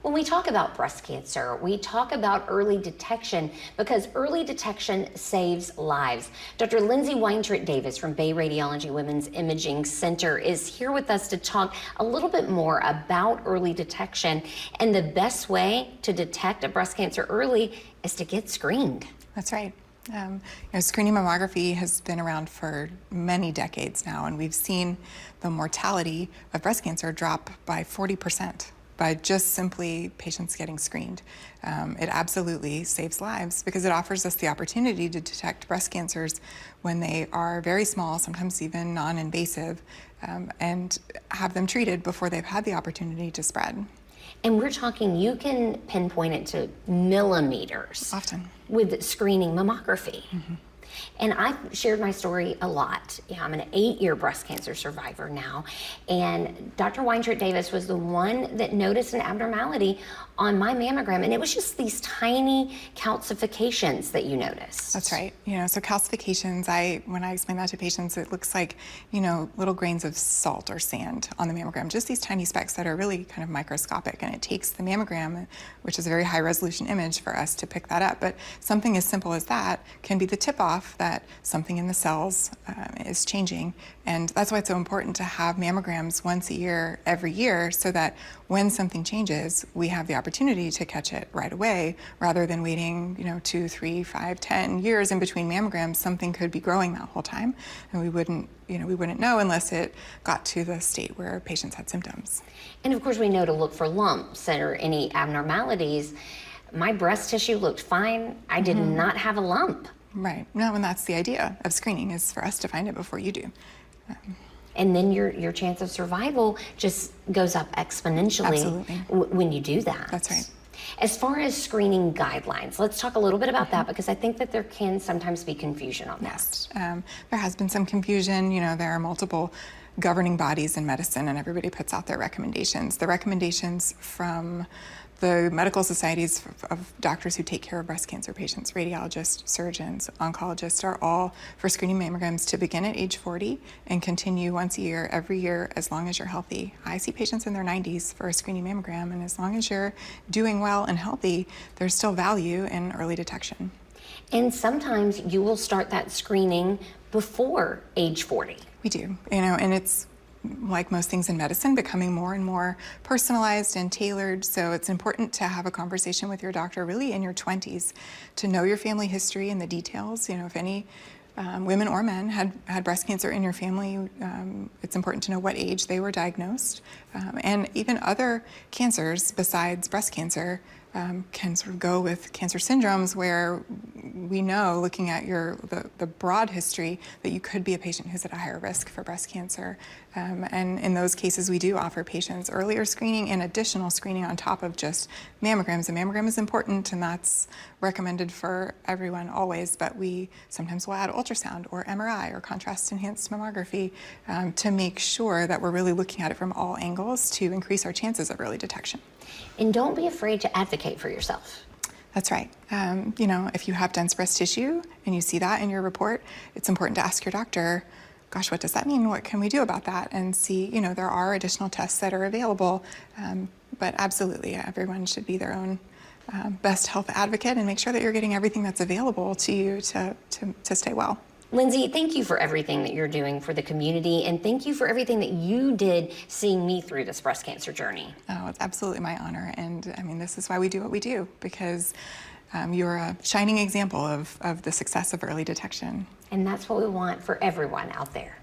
When we talk about breast cancer, we talk about early detection because early detection saves lives. Dr. Lindsay Weintraub-Davis from Bay Radiology Women's Imaging Center is here with us to talk a little bit more about early detection, and the best way to detect a breast cancer early is to get screened. That's right. Screening mammography has been around for many decades now, and we've seen the mortality of breast cancer drop by 40%. By just simply patients getting screened. It absolutely saves lives because it offers us the opportunity to detect breast cancers when they are very small, sometimes even non-invasive, and have them treated before they've had the opportunity to spread. And we're talking, you can pinpoint it to millimeters. Often. With screening mammography. Mm-hmm. And I've shared my story a lot. I'm an 8-year breast cancer survivor now. And Dr. Weintraub-Davis was the one that noticed an abnormality on my mammogram. And it was just these tiny calcifications that you noticed. That's right. So calcifications, when I explain that to patients, it looks like, little grains of salt or sand on the mammogram, just these tiny specks that are really kind of microscopic. And it takes the mammogram, which is a very high resolution image, for us to pick that up. But something as simple as that can be the tip-off that something in the cells is changing. And that's why it's so important to have mammograms once a year, every year, so that when something changes, we have the opportunity to catch it right away, rather than waiting, 2, 3, 5, 10 years in between mammograms. Something could be growing that whole time, and we wouldn't know unless it got to the state where patients had symptoms. And of course, we know to look for lumps or any abnormalities. My breast tissue looked fine. I did not have a lump. Right. No, and that's the idea of screening, is for us to find it before you do. And then your chance of survival just goes up exponentially when you do that. That's right. As far as screening guidelines, let's talk a little bit about that, because I think that there can sometimes be confusion on that. There has been some confusion. There are multiple governing bodies in medicine, and everybody puts out their recommendations. The recommendations from the medical societies of doctors who take care of breast cancer patients, radiologists, surgeons, oncologists, are all for screening mammograms to begin at age 40 and continue once a year, every year, as long as you're healthy. I see patients in their 90s for a screening mammogram, and as long as you're doing well and healthy, there's still value in early detection. And sometimes you will start that screening before age 40. We do, and it's, like most things in medicine, becoming more and more personalized and tailored. So it's important to have a conversation with your doctor really in your 20s to know your family history and the details. If any women or men had breast cancer in your family, it's important to know what age they were diagnosed. And even other cancers besides breast cancer can sort of go with cancer syndromes, where we know, looking at the broad history, that you could be a patient who's at a higher risk for breast cancer. And in those cases, we do offer patients earlier screening and additional screening on top of just mammograms. A mammogram is important, and that's recommended for everyone always, but we sometimes will add ultrasound or MRI or contrast-enhanced mammography to make sure that we're really looking at it from all angles to increase our chances of early detection. And don't be afraid to advocate for yourself. That's right. If you have dense breast tissue and you see that in your report, it's important to ask your doctor, gosh, what does that mean? What can we do about that? And see, there are additional tests that are available, but absolutely, everyone should be their own best health advocate and make sure that you're getting everything that's available to you to stay well. Lindsay, thank you for everything that you're doing for the community, and thank you for everything that you did seeing me through this breast cancer journey. Oh, it's absolutely my honor, and this is why we do what we do, because you're a shining example of the success of early detection. And that's what we want for everyone out there.